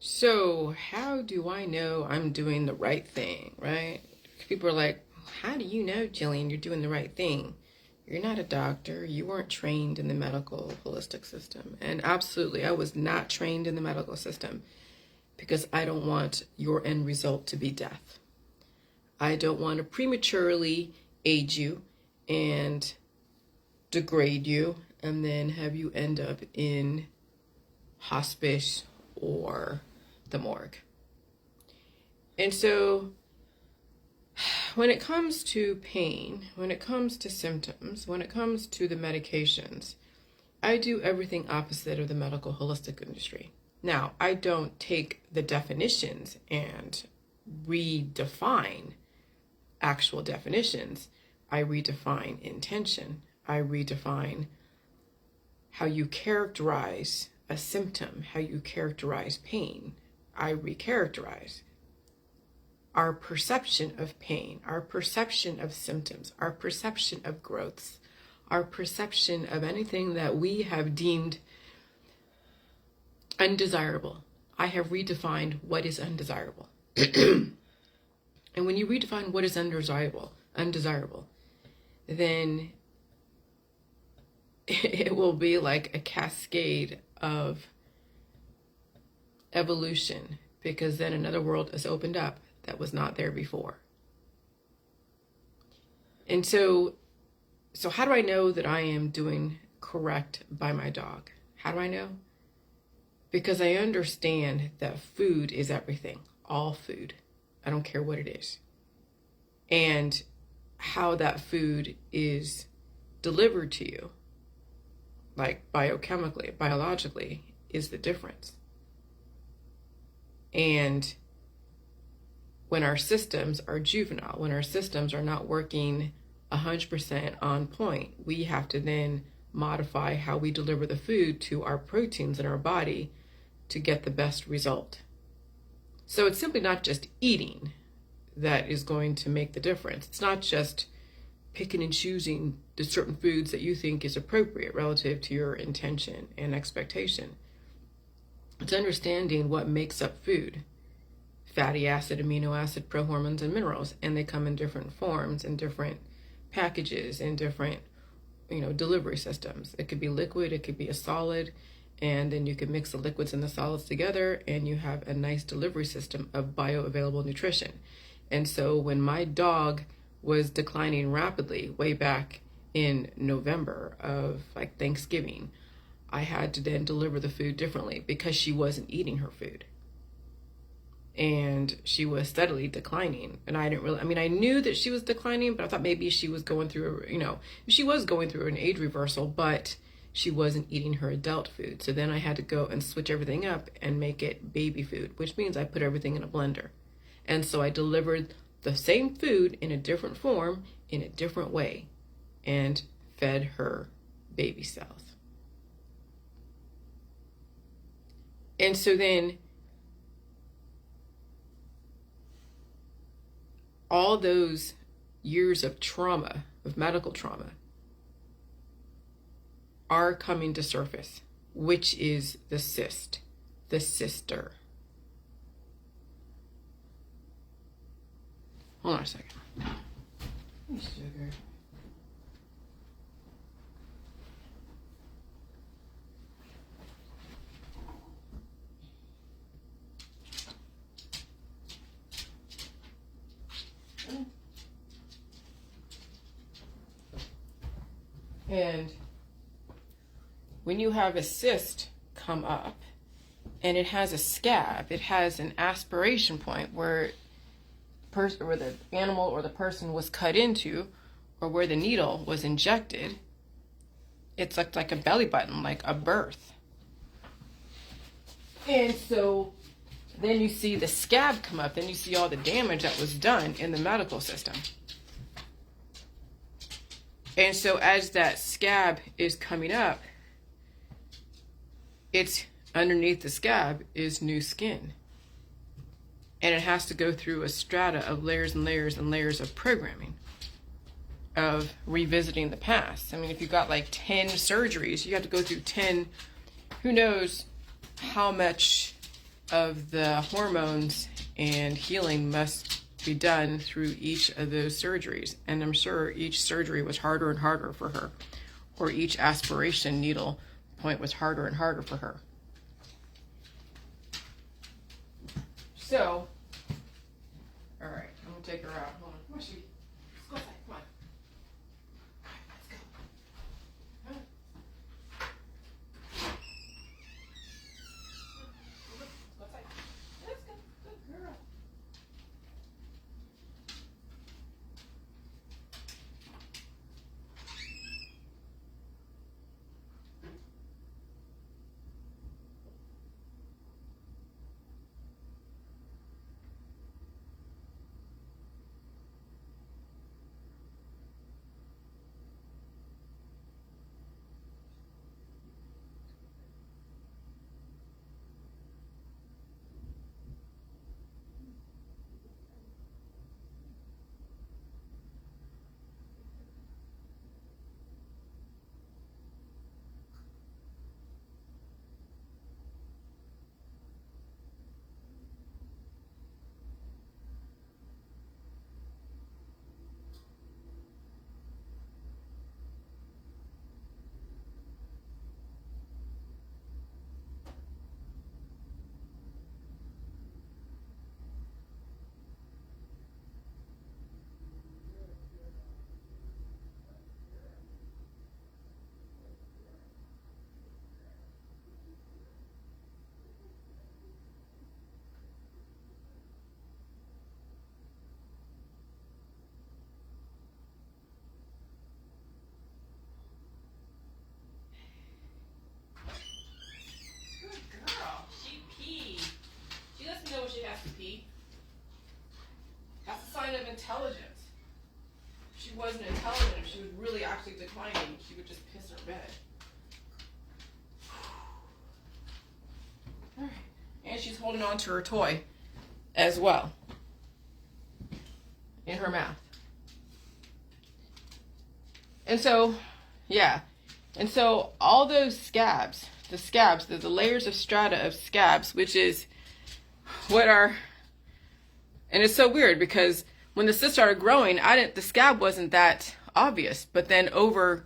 So, how do I know I'm doing the right thing, right? People are like, how do you know, Jillian, you're doing the right thing? You're not a doctor. You weren't trained in the medical holistic system. And absolutely, I was not trained in the medical system because I don't want your end result to be death. I don't want to prematurely age you and degrade you and then have you end up in hospice or the morgue. And so when it comes to pain, when it comes to symptoms, when it comes to the medications, I do everything opposite of the medical holistic industry. Now, I don't take the definitions and redefine actual definitions. I redefine intention. I redefine how you characterize a symptom, how you characterize pain. I recharacterize our perception of pain, our perception of symptoms, our perception of growths, our perception of anything that we have deemed undesirable. I have redefined what is undesirable. And when you redefine what is undesirable, then it will be like a cascade of evolution, because then another world has opened up that was not there before. And so how do I know that I am doing correct by my dog? How do I know? Because I understand that food is everything, all food. I don't care what it is. And how that food is delivered to you, like biochemically, biologically, is the difference. And when our systems are juvenile, when our systems are not working 100% on point, we have to then modify how we deliver the food to our proteins in our body to get the best result. So it's simply not just eating that is going to make the difference. It's not just picking and choosing the certain foods that you think is appropriate relative to your intention and expectation. It's understanding what makes up food: fatty acid, amino acid, prohormones, and minerals. And they come in different forms, in different packages, in different, delivery systems. It could be liquid, it could be a solid, and then you can mix the liquids and the solids together and you have a nice delivery system of bioavailable nutrition. And so when my dog was declining rapidly way back in November of Thanksgiving, I had to then deliver the food differently because she wasn't eating her food. And she was steadily declining. And I knew that she was declining, but I thought maybe she was going through, she was going through an age reversal, but she wasn't eating her adult food. So then I had to go and switch everything up and make it baby food, which means I put everything in a blender. And so I delivered the same food in a different form, in a different way, and fed her baby cells. And so then all those years of trauma, of medical trauma, are coming to surface, which is the cyst, the sister. Hold on a second. Hey, sugar. And when you have a cyst come up and it has a scab, it has an aspiration point where the animal or the person was cut into, or where the needle was injected, it's like a belly button, like a birth. And so then you see the scab come up, then you see all the damage that was done in the medical system. And so as that scab is coming up, it's underneath the scab is new skin. And it has to go through a strata of layers and layers and layers of programming, of revisiting the past. I mean, if you got 10 surgeries, you have to go through 10, who knows how much of the hormones and healing must be done through each of those surgeries. And I'm sure each surgery was harder and harder for her, or each aspiration needle point was harder and harder for her. So, all right, I'm gonna take her out. Hold on. Come on, sweetie. Let's go outside. Come on. All right, let's go. Huh? Let's go outside. Let's go. Good girl. Intelligence. If she wasn't intelligent, if she was really actually declining, she would just piss her bed. All right. And she's holding on to her toy as well in her mouth. And so, yeah. And so all those scabs, the layers of strata of scabs, which is what are, and it's so weird because when the cyst started growing, the scab wasn't that obvious. But then over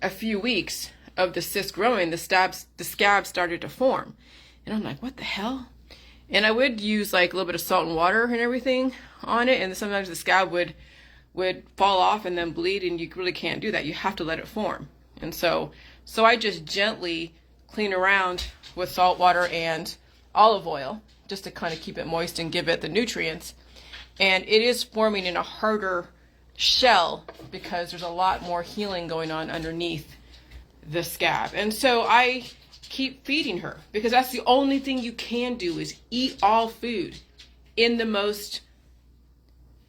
a few weeks of the cyst growing, the scab started to form. And I'm like, what the hell? And I would use like a little bit of salt and water and everything on it. And sometimes the scab would fall off and then bleed, and you really can't do that. You have to let it form. And so I just gently clean around with salt water and olive oil just to kind of keep it moist and give it the nutrients. And it is forming in a harder shell because there's a lot more healing going on underneath the scab. And so I keep feeding her because that's the only thing you can do is eat all food in the most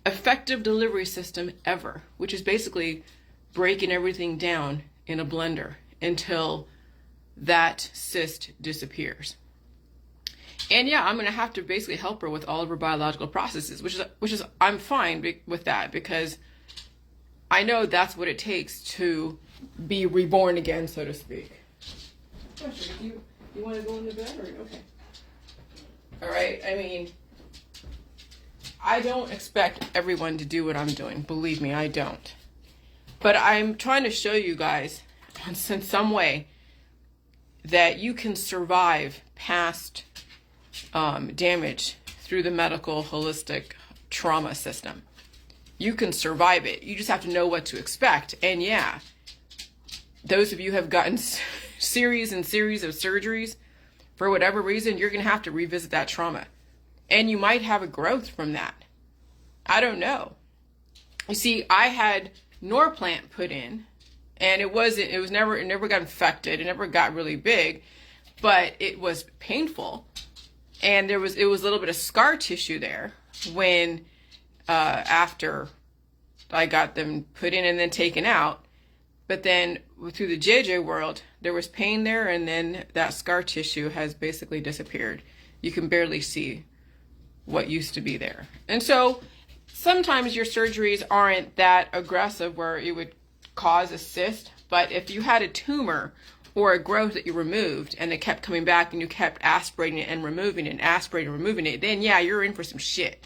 effective delivery system ever, which is basically breaking everything down in a blender until that cyst disappears. And yeah, I'm going to have to basically help her with all of her biological processes, which is I'm fine with that because I know that's what it takes to be reborn again, so to speak. Oh, sure. You want to go in the bed or okay? All right. I mean, I don't expect everyone to do what I'm doing. Believe me, I don't. But I'm trying to show you guys in some way that you can survive past damage through the medical holistic trauma system. You can survive it. You just have to know what to expect. And yeah, those of you who have gotten series and series of surgeries, for whatever reason, you're going to have to revisit that trauma. And you might have a growth from that. I don't know. You see, I had Norplant put in, and it never got infected. It never got really big, but it was painful. And it was a little bit of scar tissue there when, after I got them put in and then taken out. But then through the JJ world, there was pain there, and then that scar tissue has basically disappeared. You can barely see what used to be there. And so sometimes your surgeries aren't that aggressive where it would cause a cyst, but if you had a tumor or a growth that you removed and it kept coming back and you kept aspirating it and removing it and aspirating and removing it, then yeah, you're in for some shit.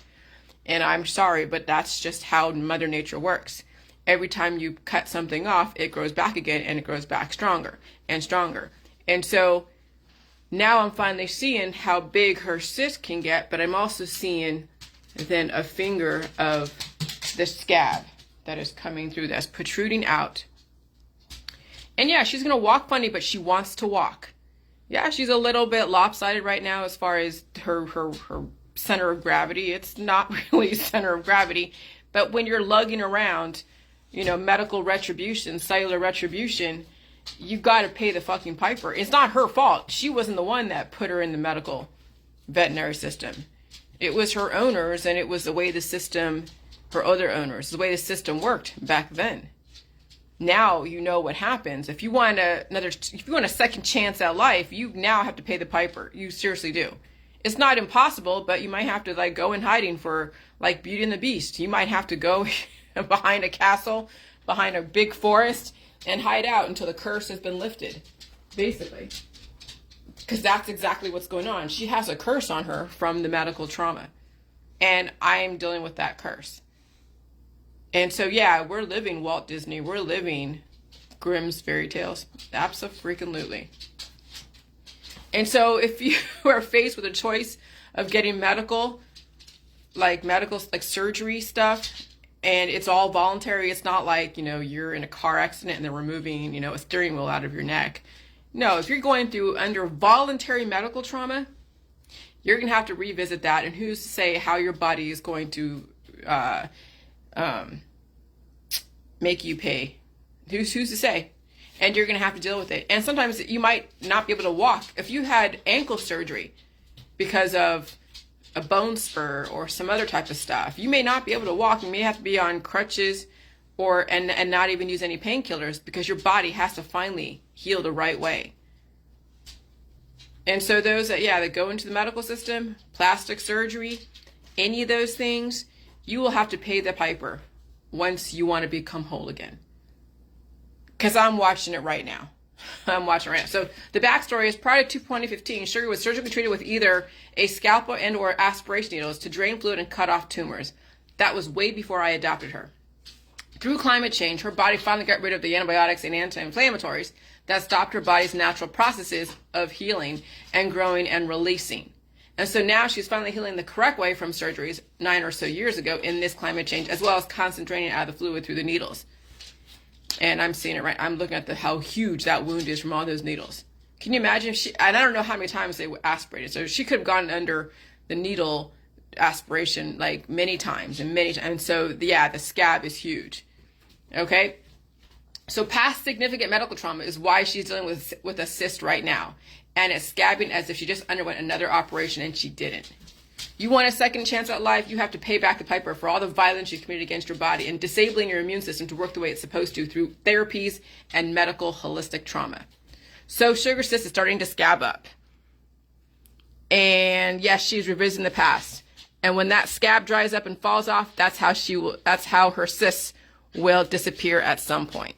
And I'm sorry, but that's just how Mother Nature works. Every time you cut something off, it grows back again and it grows back stronger and stronger. And so now I'm finally seeing how big her cyst can get, but I'm also seeing then a finger of the scab that is coming through, that's protruding out. And yeah, she's going to walk funny, but she wants to walk. Yeah, she's a little bit lopsided right now as far as her center of gravity. It's not really center of gravity, but when you're lugging around, medical retribution, cellular retribution, you got to pay the fucking piper. It's not her fault. She wasn't the one that put her in the medical veterinary system. It was her owners, and it was the way the system, her other owners, the way the system worked back then. Now you know what happens. If you want a second chance at life, you now have to pay the piper. You seriously do. It's not impossible, but you might have to go in hiding for Beauty and the Beast. You might have to go behind a castle, behind a big forest, and hide out until the curse has been lifted, basically. Because that's exactly what's going on. She has a curse on her from the medical trauma. And I'm dealing with that curse. And so, yeah, we're living Walt Disney. We're living Grimm's fairy tales. Abso-freaking-lutely. And so if you are faced with a choice of getting medical surgery stuff, and it's all voluntary, it's not like, you're in a car accident and they're removing, a steering wheel out of your neck. No, if you're going through under voluntary medical trauma, you're going to have to revisit that. And who's to say how your body is going to make you pay? Who's to say? And you're going to have to deal with it. And sometimes you might not be able to walk. If you had ankle surgery because of a bone spur or some other type of stuff, you may not be able to walk. You may have to be on crutches and not even use any painkillers, because your body has to finally heal the right way. And so those that go into the medical system, plastic surgery, any of those things, you will have to pay the piper once you want to become whole again. Because I'm watching it right now. So the backstory is, prior to 2015, Sugar was surgically treated with either a scalpel and or aspiration needles to drain fluid and cut off tumors. That was way before I adopted her. Through climate change, her body finally got rid of the antibiotics and anti-inflammatories that stopped her body's natural processes of healing and growing and releasing. And so now she's finally healing the correct way from surgeries 9 or so years ago in this climate change, as well as constant draining out of the fluid through the needles. And I'm seeing it right. I'm looking at how huge that wound is from all those needles. Can you imagine if and I don't know how many times they aspirated. So she could have gone under the needle aspiration many times. And so, the scab is huge. Okay. So past significant medical trauma is why she's dealing with a cyst right now. And it's scabbing as if she just underwent another operation and she didn't. You want a second chance at life, you have to pay back the piper for all the violence you committed against your body and disabling your immune system to work the way it's supposed to through therapies and medical holistic trauma. So Sugar cyst is starting to scab up. And yes, she's revisiting the past. And when that scab dries up and falls off, that's how her cysts will disappear at some point.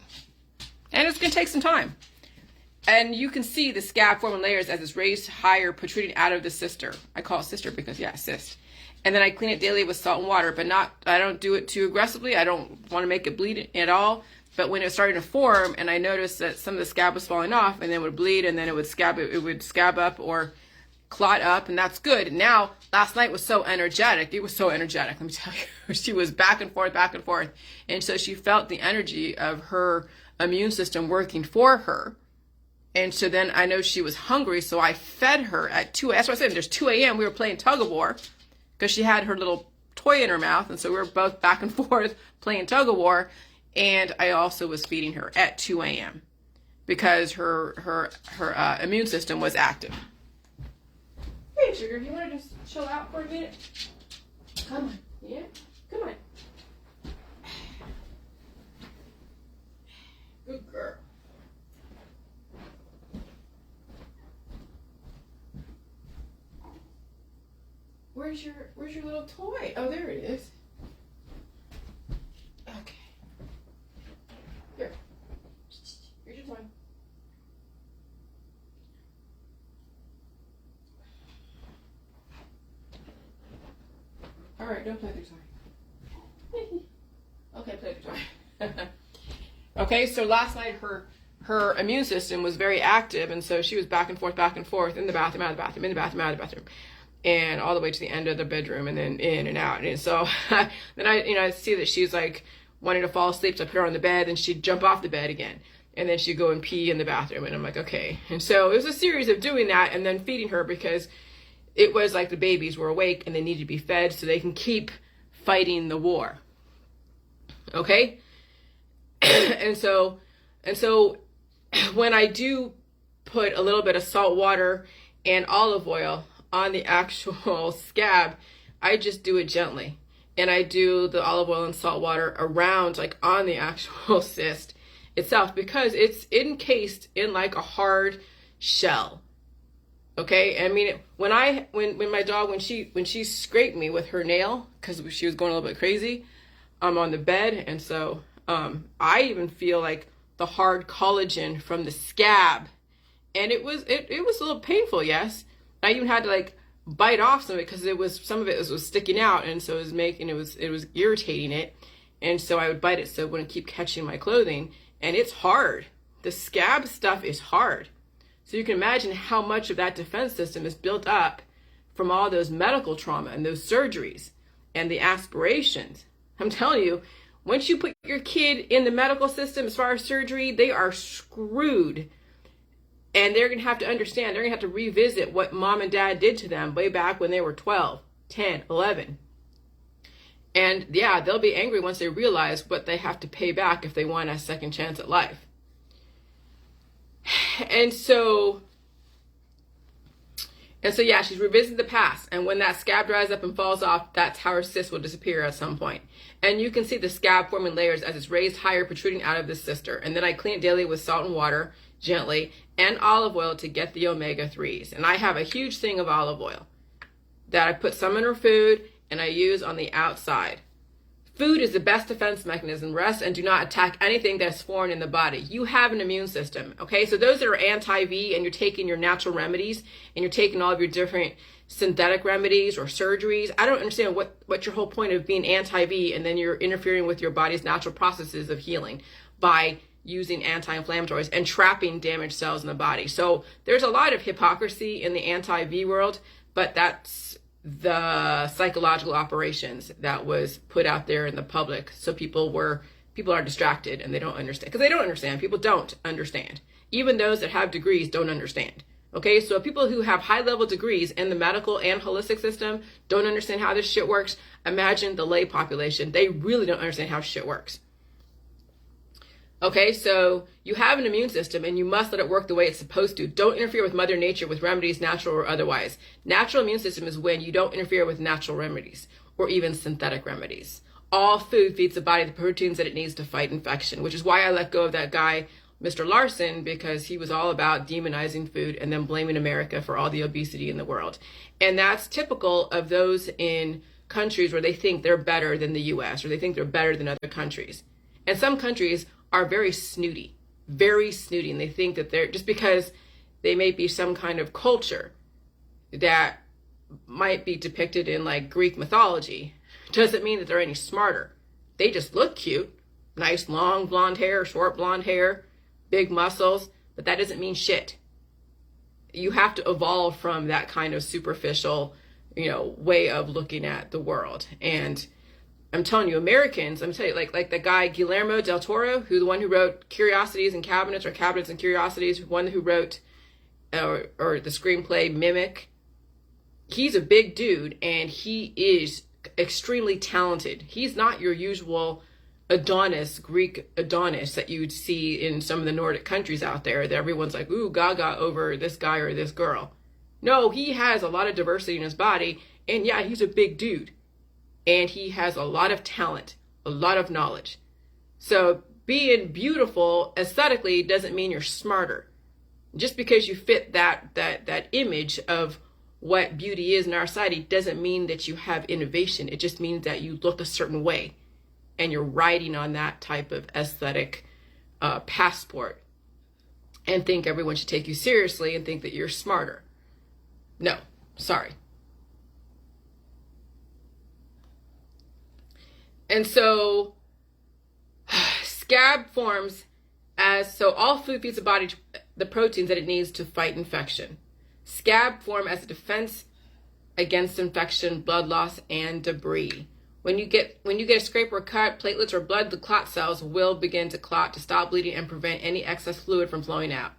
And it's going to take some time. And you can see the scab forming layers as it's raised higher, protruding out of the cister. I call it cister because, cyst. And then I clean it daily with salt and water, but I don't do it too aggressively. I don't want to make it bleed at all. But when it was starting to form, and I noticed that some of the scab was falling off, and then it would bleed, and then it would scab up or clot up, and that's good. Now, last night was so energetic. It was so energetic, let me tell you. She was back and forth. And so she felt the energy of her immune system working for her. And so then I know she was hungry, so I fed her at 2 a.m. That's what I said. There's 2 a.m. We were playing tug of war because she had her little toy in her mouth. And so we were both back and forth playing tug of war. And I also was feeding her at 2 a.m. because her immune system was active. Hey, Sugar, you want to just chill out for a minute? Come on. Yeah? Come on. Good girl. Where's your little toy? Oh, there it is. Okay. Here. Here's your toy. All right, don't play the guitar. Okay, play the guitar. Okay, so last night her immune system was very active, and so she was back and forth in the bathroom, out of the bathroom, in the bathroom, out of the bathroom, and all the way to the end of the bedroom, and then in and out. And so then I see that she's like wanting to fall asleep, so I put her on the bed, and she'd jump off the bed again, and then she'd go and pee in the bathroom, and I'm like, okay. And so it was a series of doing that, and then feeding her, because it was like the babies were awake and they needed to be fed so they can keep fighting the war. Okay? and so when I do put a little bit of salt water and olive oil on the actual scab, I just do it gently. And I do the olive oil and salt water around, like on the actual cyst itself, because it's encased in like a hard shell. Okay, I mean, when my dog, when she scraped me with her nail, because she was going a little bit crazy, I'm on the bed, and so I even feel like the hard collagen from the scab, and it was a little painful, yes. I even had to like bite off some of it, because some of it was sticking out, and so it was irritating it, and so I would bite it so it wouldn't keep catching my clothing, and it's hard. The scab stuff is hard. So you can imagine how much of that defense system is built up from all those medical trauma and those surgeries and the aspirations. I'm telling you, once you put your kid in the medical system as far as surgery, they are screwed. And they're going to have to understand, they're going to have to revisit what mom and dad did to them way back when they were 12, 10, 11. And yeah, they'll be angry once they realize what they have to pay back if they want a second chance at life. And so yeah, she's revisited the past, and when that scab dries up and falls off, that's how her cyst will disappear at some point. And you can see the scab forming layers as it's raised higher, protruding out of the cister. And then I clean it daily with salt and water, gently, and olive oil to get the omega-3s. And I have a huge thing of olive oil that I put some in her food, and I use on the outside. Food is the best defense mechanism. Rest and do not attack anything that's foreign in the body. You have an immune system, okay? So those that are anti-V and you're taking your natural remedies and you're taking all of your different synthetic remedies or surgeries, I don't understand what your whole point of being anti-V, and then you're interfering with your body's natural processes of healing by using anti-inflammatories and trapping damaged cells in the body. So there's a lot of hypocrisy in the anti-V world, but that's the psychological operations that was put out there in the public, so people are distracted and they don't understand, because they don't understand. People don't understand. Even those that have degrees don't understand. Okay, so people who have high level degrees in the medical and holistic system don't understand how this shit works. Imagine the lay population. They really don't understand how shit works. Okay, so you have an immune system and you must let it work the way it's supposed to. Don't interfere with Mother Nature with remedies, natural or otherwise. Natural immune system is when you don't interfere with natural remedies or even synthetic remedies. All food feeds the body the proteins that it needs to fight infection, which is why I let go of that guy, Mr. Larson, because he was all about demonizing food and then blaming America for all the obesity in the world. And that's typical of those in countries where they think they're better than the US, or they think they're better than other countries. And some countries are very snooty, and they think that they're, just because they may be some kind of culture that might be depicted in like Greek mythology, doesn't mean that they're any smarter. They just look cute, nice long blonde hair, short blonde hair, big muscles, but that doesn't mean shit. You have to evolve from that kind of superficial, way of looking at the world. And I'm telling you, Americans, I'm telling you, like the guy Guillermo del Toro, the one who wrote Curiosities and Cabinets, or Cabinets and Curiosities, one who wrote or the screenplay Mimic. He's a big dude and he is extremely talented. He's not your usual Adonis, Greek Adonis that you'd see in some of the Nordic countries out there that everyone's like, ooh, gaga over this guy or this girl. No, he has a lot of diversity in his body, and yeah, he's a big dude. And he has a lot of talent, a lot of knowledge. So being beautiful aesthetically doesn't mean you're smarter. Just because you fit that image of what beauty is in our society doesn't mean that you have innovation. It just means that you look a certain way and you're riding on that type of aesthetic passport and think everyone should take you seriously and think that you're smarter. No, sorry. And so scab forms so all food feeds the body the proteins that it needs to fight infection. Scab form as a defense against infection, blood loss, and debris. When you get a scrape or cut, platelets or blood, the clot cells will begin to clot to stop bleeding and prevent any excess fluid from flowing out.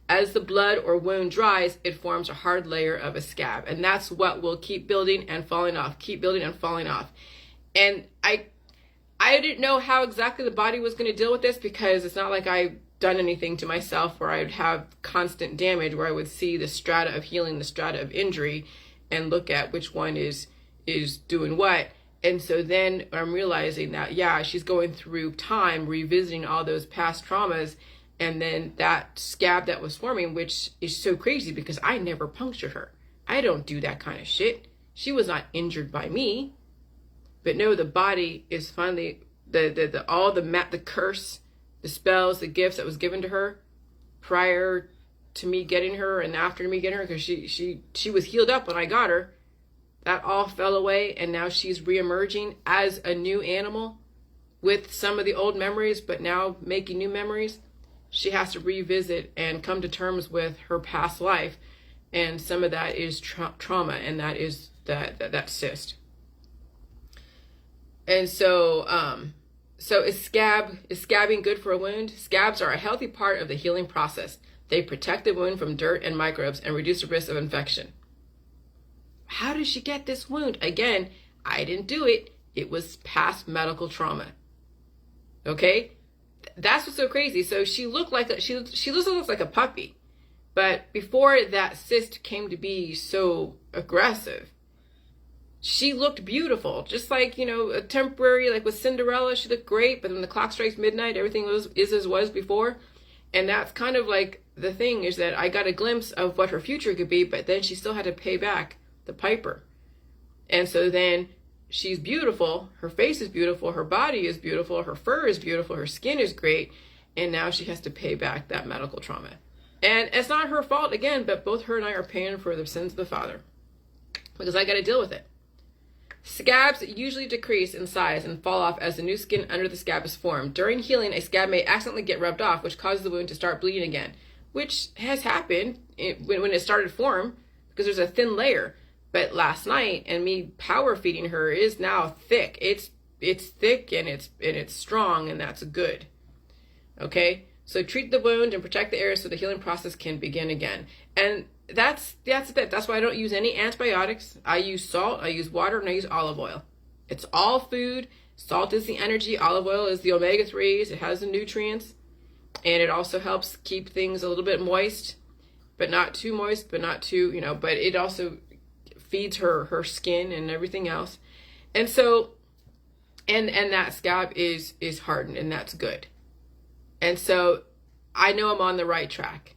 As the blood or wound dries, it forms a hard layer of a scab, and that's what will keep building and falling off, keep building and falling off. And I didn't know how exactly the body was going to deal with this, because it's not like I've done anything to myself where I'd have constant damage, where I would see the strata of healing, the strata of injury, and look at which one is doing what. And so then I'm realizing that, yeah, she's going through time, revisiting all those past traumas, and then that scab that was forming, which is so crazy because I never punctured her. I don't do that kind of shit. She was not injured by me. But no, the body is finally the curse, the spells, the gifts that was given to her prior to me getting her and after me getting her, because she was healed up when I got her. That all fell away, and now she's reemerging as a new animal with some of the old memories, but now making new memories. She has to revisit and come to terms with her past life, and some of that is trauma, and that is that cyst. And so is scabbing good for a wound? Scabs are a healthy part of the healing process. They protect the wound from dirt and microbes and reduce the risk of infection. How did she get this wound? Again, I didn't do it. It was past medical trauma. Okay? That's what's so crazy. So she looked like she looks like a puppy. But before that cyst came to be so aggressive, she looked beautiful. Just like, a temporary, like with Cinderella, she looked great, but when the clock strikes midnight, everything is as was before. And that's kind of like the thing, is that I got a glimpse of what her future could be, but then she still had to pay back the piper. And so then she's beautiful, her face is beautiful, her body is beautiful, her fur is beautiful, her skin is great, and now she has to pay back that medical trauma. And it's not her fault, again, but both her and I are paying for the sins of the father, because I got to deal with it. Scabs usually decrease in size and fall off as the new skin under the scab is formed. During healing, a scab may accidentally get rubbed off, which causes the wound to start bleeding again, which has happened when it started form, because there's a thin layer. But last night, and me power feeding her, is now thick. It's thick and it's strong, and that's good. Okay? So treat the wound and protect the area so the healing process can begin again. And that's it. That's why I don't use any antibiotics. I use salt, I use water, and I use olive oil. It's all food. Salt is the energy. Olive oil is the omega-3s. It has the nutrients. And it also helps keep things a little bit moist, but not too moist, but not too, but it also feeds her skin and everything else. And so, and that scab is hardened, and that's good. And so I know I'm on the right track.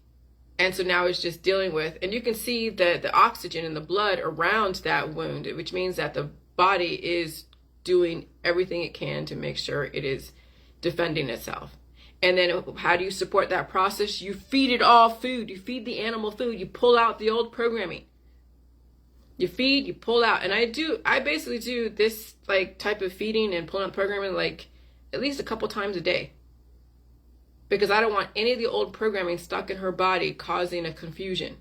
And so now it's just dealing with, and you can see the oxygen in the blood around that wound, which means that the body is doing everything it can to make sure it is defending itself. And then how do you support that process? You feed it all food. You feed the animal food. You pull out the old programming. You feed, you pull out. And I basically do this type of feeding and pulling out programming at least a couple times a day. Because I don't want any of the old programming stuck in her body causing a confusion.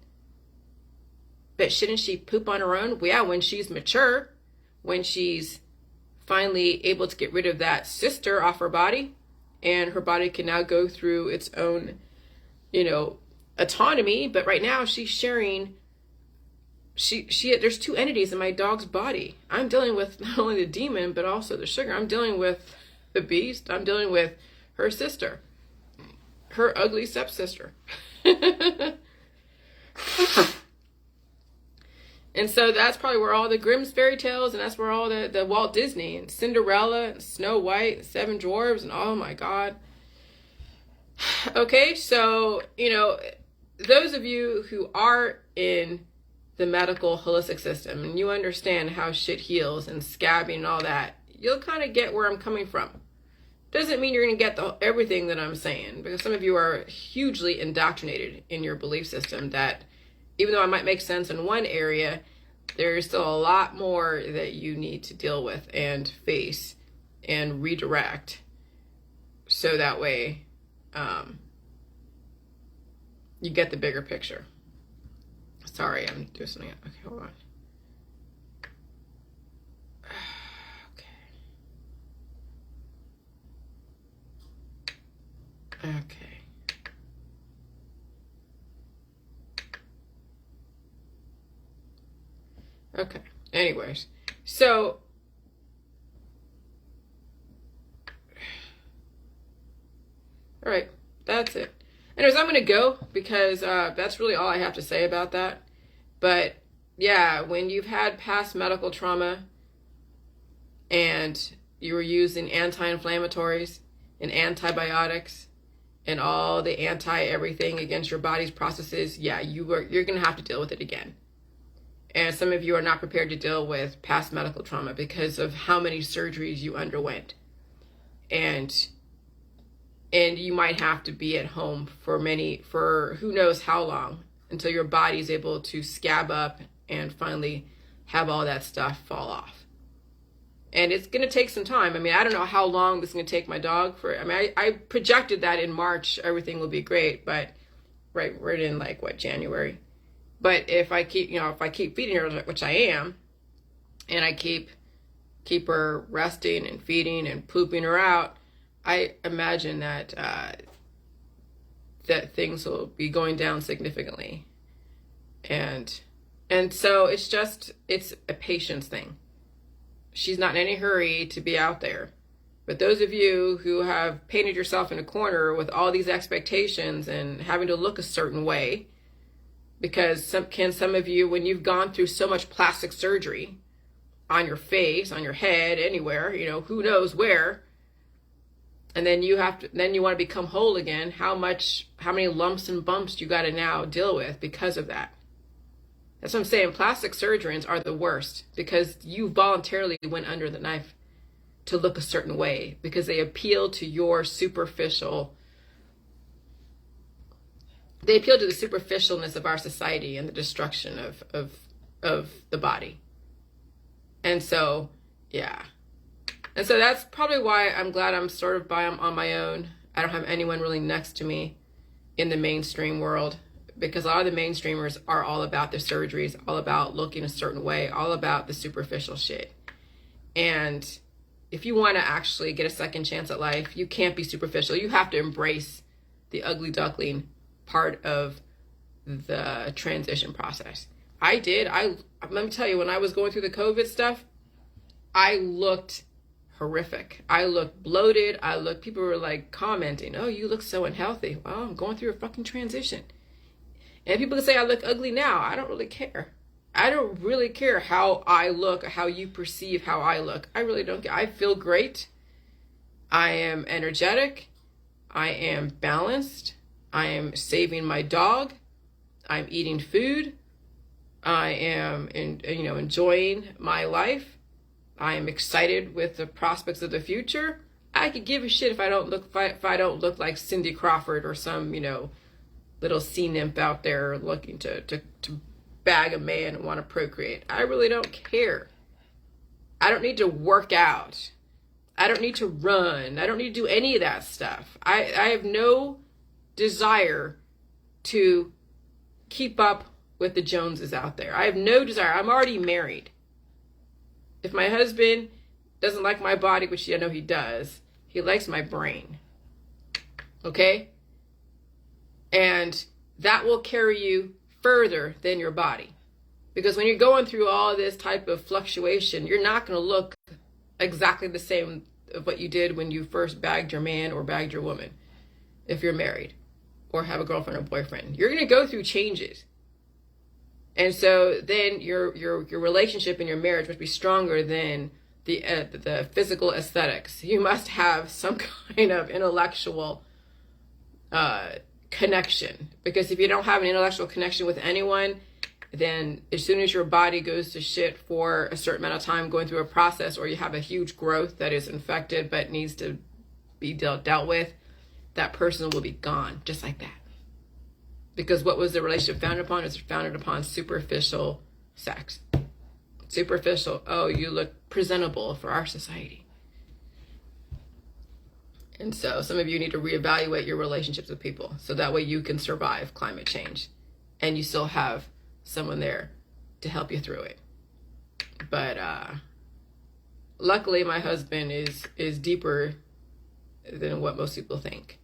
But shouldn't she poop on her own? Well, yeah, when she's mature, when she's finally able to get rid of that sister off her body, and her body can now go through its own, autonomy. But right now she's sharing, there's two entities in my dog's body. I'm dealing with not only the demon, but also the sugar. I'm dealing with the beast. I'm dealing with her sister. Her ugly stepsister. And so that's probably where all the Grimm's fairy tales, and that's where all the Walt Disney and Cinderella and Snow White and Seven Dwarves, and oh my God. Okay, so, those of you who are in the medical holistic system and you understand how shit heals and scabbing and all that, you'll kind of get where I'm coming from. Doesn't mean you're going to get everything that I'm saying, because some of you are hugely indoctrinated in your belief system that even though I might make sense in one area, there's still a lot more that you need to deal with and face and redirect, so that way you get the bigger picture. Sorry, I'm doing something. Okay, hold on. Okay. Okay. Anyways, so all right, that's it. Anyways, I'm gonna go because that's really all I have to say about that. But yeah, when you've had past medical trauma and you were using anti-inflammatories and antibiotics and all the anti-everything against your body's processes, yeah, you're gonna have to deal with it again. And some of you are not prepared to deal with past medical trauma because of how many surgeries you underwent. And you might have to be at home for who knows how long, until your body's able to scab up and finally have all that stuff fall off. And it's going to take some time. I mean, I don't know how long this is going to take my dog for. I mean, I projected that in March, everything will be great, but right, we're in like what, January. But if I keep, if I keep feeding her, which I am, and I keep her resting and feeding and pooping her out, I imagine that that things will be going down significantly. And so it's a patience thing. She's not in any hurry to be out there. But those of you who have painted yourself in a corner with all these expectations and having to look a certain way, because some of you, when you've gone through so much plastic surgery on your face, on your head, anywhere, who knows where, and then you want to become whole again, how many lumps and bumps you got to now deal with because of that. That's what I'm saying. Plastic surgeons are the worst because you voluntarily went under the knife to look a certain way because they appeal to your superficial. They appeal to the superficialness of our society and the destruction of the body. And so, yeah. And so that's probably why I'm glad I'm sort of on my own. I don't have anyone really next to me in the mainstream world, because a lot of the mainstreamers are all about the surgeries, all about looking a certain way, all about the superficial shit. And if you want to actually get a second chance at life, you can't be superficial. You have to embrace the ugly duckling part of the transition process. I did. Let me tell you, when I was going through the COVID stuff, I looked horrific. I looked bloated. People were like commenting, "Oh, you look so unhealthy." Well, I'm going through a fucking transition. And people can say I look ugly now. I don't really care. I don't really care how I look, how you perceive how I look. I really don't care. I feel great. I am energetic. I am balanced. I am saving my dog. I'm eating food. I am enjoying my life. I am excited with the prospects of the future. I could give a shit if I don't look like Cindy Crawford or some, little sea nymph out there looking to bag a man and want to procreate. I really don't care. I don't need to work out. I don't need to run. I don't need to do any of that stuff. I have no desire to keep up with the Joneses out there. I have no desire. I'm already married. If my husband doesn't like my body, which I know he does, he likes my brain. Okay? And that will carry you further than your body. Because when you're going through all this type of fluctuation, you're not going to look exactly the same of what you did when you first bagged your man or bagged your woman, if you're married or have a girlfriend or boyfriend. You're going to go through changes. And so then your relationship and your marriage must be stronger than the physical aesthetics. You must have some kind of intellectual connection, because if you don't have an intellectual connection with anyone, then as soon as your body goes to shit for a certain amount of time going through a process, or you have a huge growth that is infected but needs to be dealt with, that person will be gone just like that. Because what was the relationship founded upon? It's founded upon superficial sex. Superficial, oh, you look presentable for our society. And so some of you need to reevaluate your relationships with people so that way you can survive climate change and you still have someone there to help you through it. But luckily my husband is deeper than what most people think.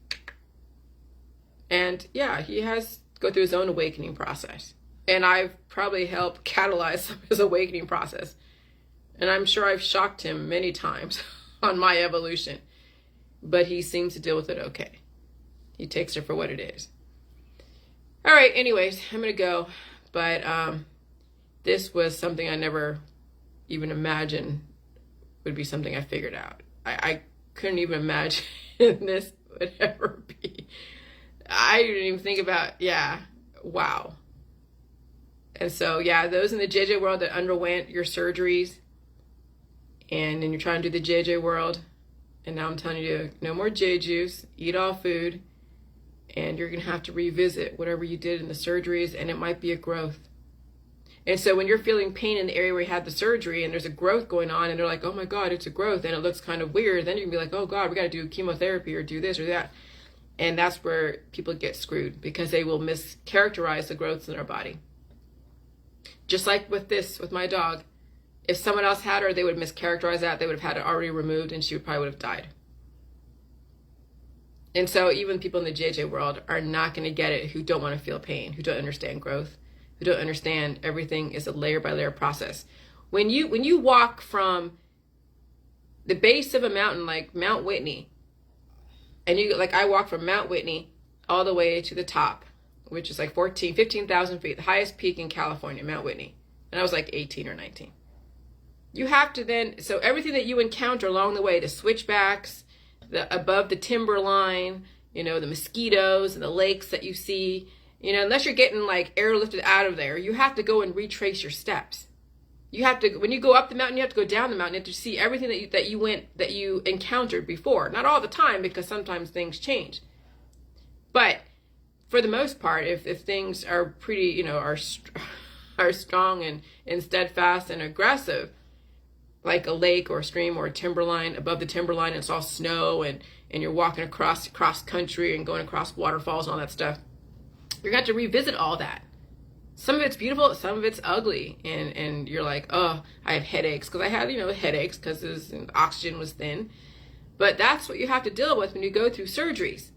And yeah, he has go through his own awakening process. And I've probably helped catalyze some of his awakening process. And I'm sure I've shocked him many times on my evolution. But he seems to deal with it okay. He takes it for what it is. All right, anyways, I'm going to go. But this was something I never even imagined would be something I figured out. I couldn't even imagine this would ever be. I didn't even think about, wow. And so, those in the JJ world that underwent your surgeries, and then you're trying to do the JJ world, and now I'm telling you, no more J juice, eat all food, and you're going to have to revisit whatever you did in the surgeries, and it might be a growth. And so when you're feeling pain in the area where you had the surgery and there's a growth going on and they're like, oh my God, it's a growth and it looks kind of weird, then you can be like, oh God, we got to do chemotherapy or do this or that. And that's where people get screwed because they will mischaracterize the growths in their body. Just like with my dog. If someone else had her, they would mischaracterize that. They would have had it already removed and she probably would have died. And so even people in the JJ world are not going to get it who don't want to feel pain, who don't understand growth, who don't understand everything is a layer by layer process. When you walk from the base of a mountain like Mount Whitney, and I walked from Mount Whitney all the way to the top, which is like 15,000 feet, the highest peak in California, Mount Whitney. And I was like 18 or 19. You have to then, so everything that you encounter along the way, the switchbacks, above the timber line, the mosquitoes and the lakes that you see, unless you're getting like airlifted out of there, you have to go and retrace your steps. You have to, when you go up the mountain, you have to go down the mountain. You have to see everything that you encountered before. Not all the time, because sometimes things change. But for the most part, if things are pretty, are strong and steadfast and aggressive, like a lake or a stream or a timberline, above the timberline, and it's all snow and you're walking across country and going across waterfalls and all that stuff, you're going to have to revisit all that. Some of it's beautiful, some of it's ugly, and you're like, oh, I have headaches, because I had, headaches because oxygen was thin. But that's what you have to deal with when you go through surgeries.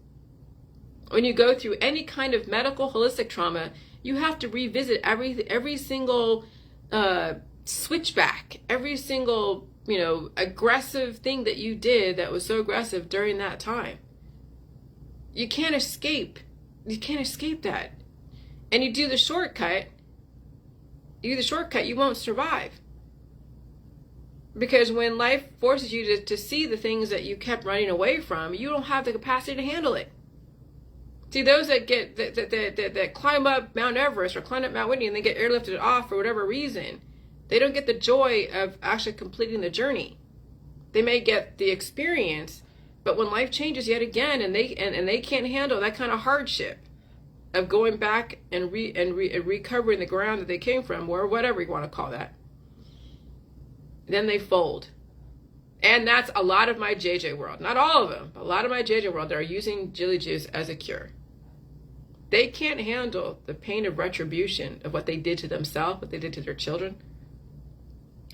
When you go through any kind of medical holistic trauma, you have to revisit every single switchback, every single, aggressive thing that you did that was so aggressive during that time. You can't escape that. And you do the shortcut, you won't survive. Because when life forces you to see the things that you kept running away from, you don't have the capacity to handle it. See, those that climb up Mount Everest or climb up Mount Whitney and they get airlifted off for whatever reason, they don't get the joy of actually completing the journey. They may get the experience, but when life changes yet again and they can't handle that kind of hardship of going back and recovering the ground that they came from, or whatever you want to call that, then they fold. And that's a lot of my JJ world. Not all of them, but a lot of my JJ world that are using Jilly Juice as a cure. They can't handle the pain of retribution of what they did to themselves, what they did to their children.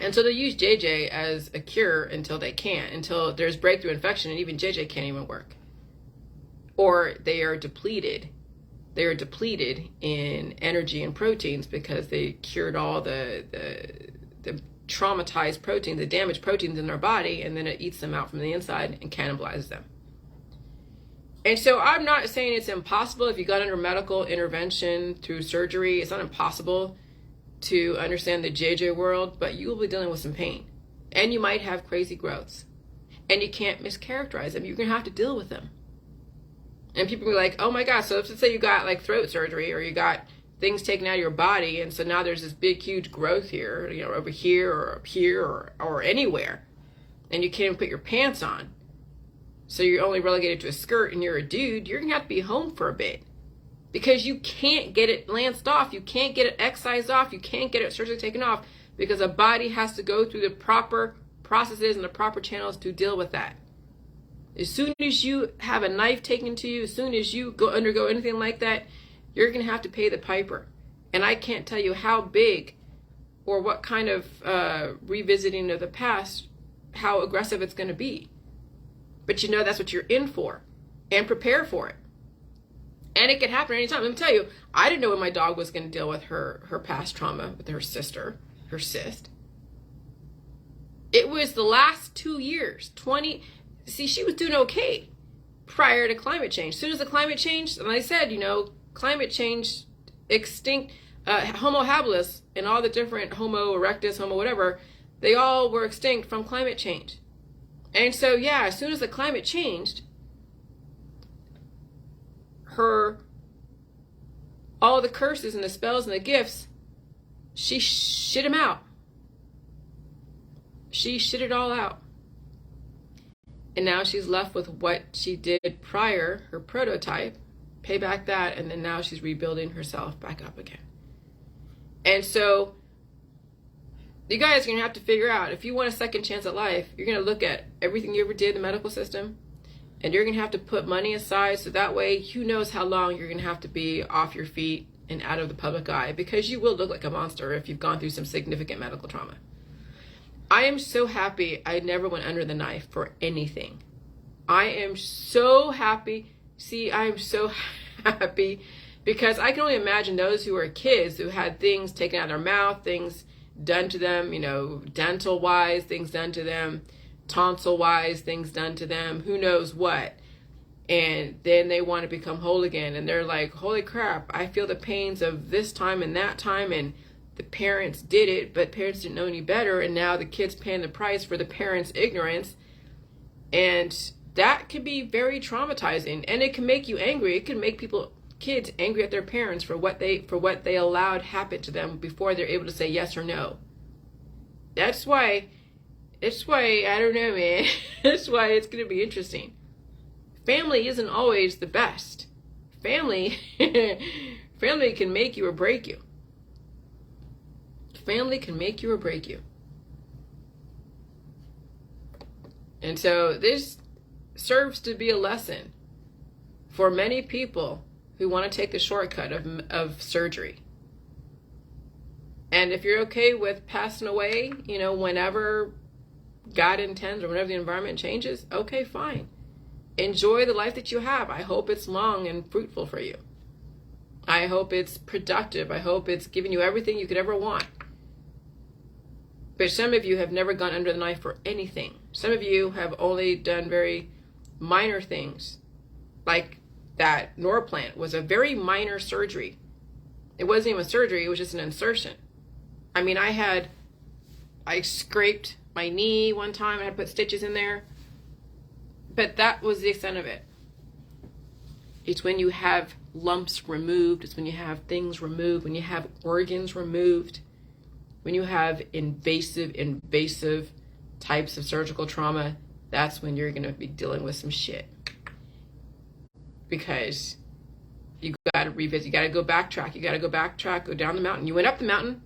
And so they use JJ as a cure until they can't, until there's breakthrough infection and even JJ can't even work. Or they are depleted. They are depleted in energy and proteins because they cured all the traumatized proteins, the damaged proteins in their body, and then it eats them out from the inside and cannibalizes them. And so I'm not saying it's impossible if you got under medical intervention through surgery. It's not impossible to understand the JJ world, but you will be dealing with some pain. And you might have crazy growths. And you can't mischaracterize them. You're going to have to deal with them. And people be like, oh my gosh, so let's say you got like throat surgery or you got things taken out of your body, and so now there's this big, huge growth here, over here or up here or anywhere, and you can't even put your pants on. So you're only relegated to a skirt and you're a dude, you're going to have to be home for a bit because you can't get it lanced off. You can't get it excised off. You can't get it surgically taken off because a body has to go through the proper processes and the proper channels to deal with that. As soon as you have a knife taken to you, as soon as you undergo anything like that, you're going to have to pay the piper. And I can't tell you how big or what kind of revisiting of the past, how aggressive it's going to be. But you know that's what you're in for, and prepare for it. And it could happen anytime. Let me tell you, I didn't know when my dog was going to deal with her past trauma with her sister, her cyst. It was the last 2 years, see, she was doing okay prior to climate change. As soon as the climate changed, and I said, climate change, extinct, Homo habilis, and all the different Homo erectus, Homo whatever, they all were extinct from climate change. And so, yeah, as soon as the climate changed, all the curses and the spells and the gifts, she shit them out. She shit it all out. And now she's left with what she did prior, her prototype, pay back that, and then now she's rebuilding herself back up again. And so you guys are going to have to figure out, if you want a second chance at life, you're going to look at everything you ever did in the medical system, and you're going to have to put money aside, so that way who knows how long you're going to have to be off your feet and out of the public eye, because you will look like a monster if you've gone through some significant medical trauma. I am so happy I never went under the knife for anything. I am so happy. See, I am so happy, because I can only imagine those who were kids who had things taken out of their mouth, things done to them, dental-wise, things done to them, tonsil-wise, things done to them, who knows what. And then they want to become whole again. And they're like, holy crap, I feel the pains of this time and that time, and the parents did it, but parents didn't know any better, and now the kid's paying the price for the parents' ignorance. And that can be very traumatizing, and it can make you angry. It can make kids angry at their parents for what they allowed happen to them before they're able to say yes or no. That's why I don't know, man. That's why it's going to be interesting. Family isn't always the best. Family can make you or break you. Family can make you or break you. And so this serves to be a lesson for many people who want to take the shortcut of surgery. And if you're okay with passing away, whenever God intends or whenever the environment changes, okay, fine. Enjoy the life that you have. I hope it's long and fruitful for you. I hope it's productive. I hope it's giving you everything you could ever want. But some of you have never gone under the knife for anything. Some of you have only done very minor things. Like that Norplant was a very minor surgery. It wasn't even a surgery, it was just an insertion. I mean, I scraped my knee one time, and I put stitches in there. But that was the extent of it. It's when you have lumps removed, it's when you have things removed, when you have organs removed, when you have invasive types of surgical trauma, that's when you're going to be dealing with some shit. Because you got to revisit, you got to go backtrack, go down the mountain. You went up the mountain,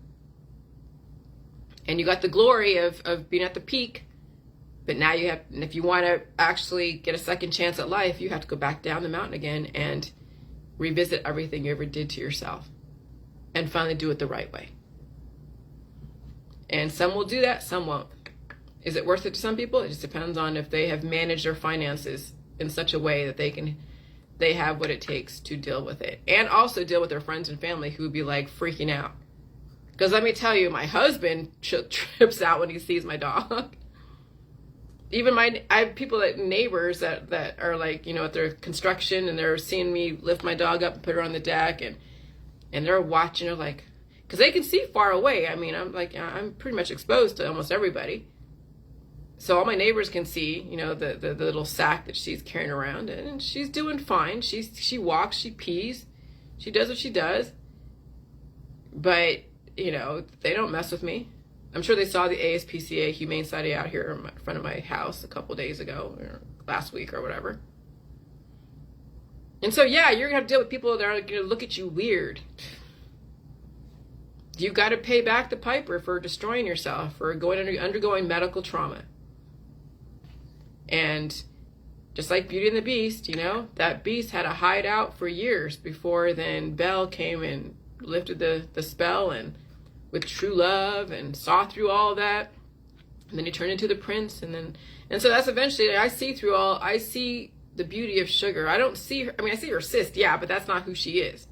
and you got the glory of being at the peak, but now you have, and if you want to actually get a second chance at life, you have to go back down the mountain again and revisit everything you ever did to yourself, and finally do it the right way. And some will do that, some won't. Is it worth it to some people? It just depends on if they have managed their finances in such a way that they have what it takes to deal with it. And also deal with their friends and family who would be like freaking out. Because let me tell you, my husband trips out when he sees my dog. Even I have neighbors that are like, at their construction, and they're seeing me lift my dog up and put her on the deck, and they're watching her like, because they can see far away. I mean, I'm pretty much exposed to almost everybody. So all my neighbors can see, the little sack that she's carrying around, and she's doing fine. She walks, she pees, she does what she does. But, they don't mess with me. I'm sure they saw the ASPCA Humane Society out here in front of my house a couple days ago, or last week or whatever. And so, yeah, you're going to have to deal with people that are going to look at you weird. You got to pay back the piper for destroying yourself, for undergoing medical trauma. And Just like Beauty and the Beast, you know, that beast had a hideout for years before then Belle came and lifted the spell and with true love and saw through all of that. And then he turned into the prince. And so that's eventually, I see the beauty of Sugar. I don't see her, I mean, I see her cyst, yeah, but that's not who she is.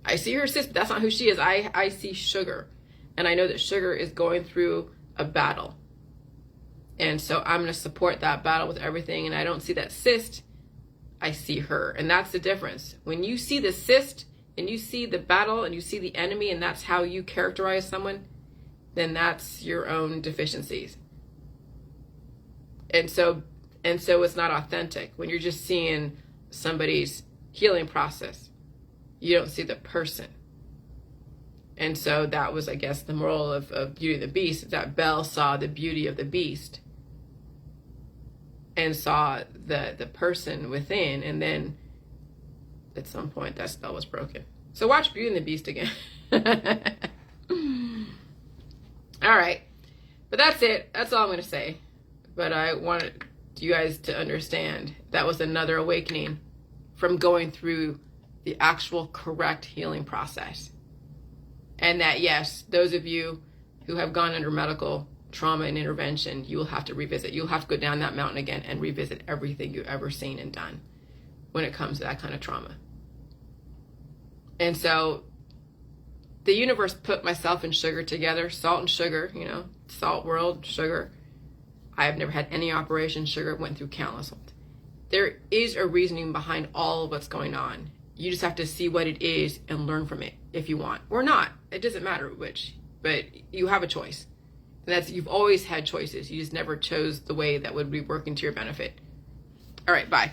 I see her cyst, but that's not who she is. I see Sugar. And I know that Sugar is going through a battle. And so I'm going to support that battle with everything. And I don't see that cyst, I see her. And that's the difference. When you see the cyst and you see the battle and you see the enemy and that's how you characterize someone, then that's your own deficiencies. And so it's not authentic. When you're just seeing somebody's healing process, you don't see the person. And so that was, I guess, the moral of Beauty and the Beast, is that Belle saw the beauty of the beast and saw the person within, and then at some point that spell was broken. So watch Beauty and the Beast again. All right, but that's it. That's all I'm going to say. But I wanted you guys to understand that was another awakening from going through the actual correct healing process. And that, yes, those of you who have gone under medical trauma and intervention, you will have to revisit. You'll have to go down that mountain again and revisit everything you've ever seen and done when it comes to that kind of trauma. And so the universe put myself and Sugar together, Salt and Sugar, you know, Salt world, Sugar. I have never had any operation. Sugar went through countless ones. There is a reasoning behind all of what's going on. You just have to see what it is and learn from it if you want, or not. It doesn't matter which, but you have a choice. And that's, you've always had choices. You just never chose the way that would be working to your benefit. All right, bye.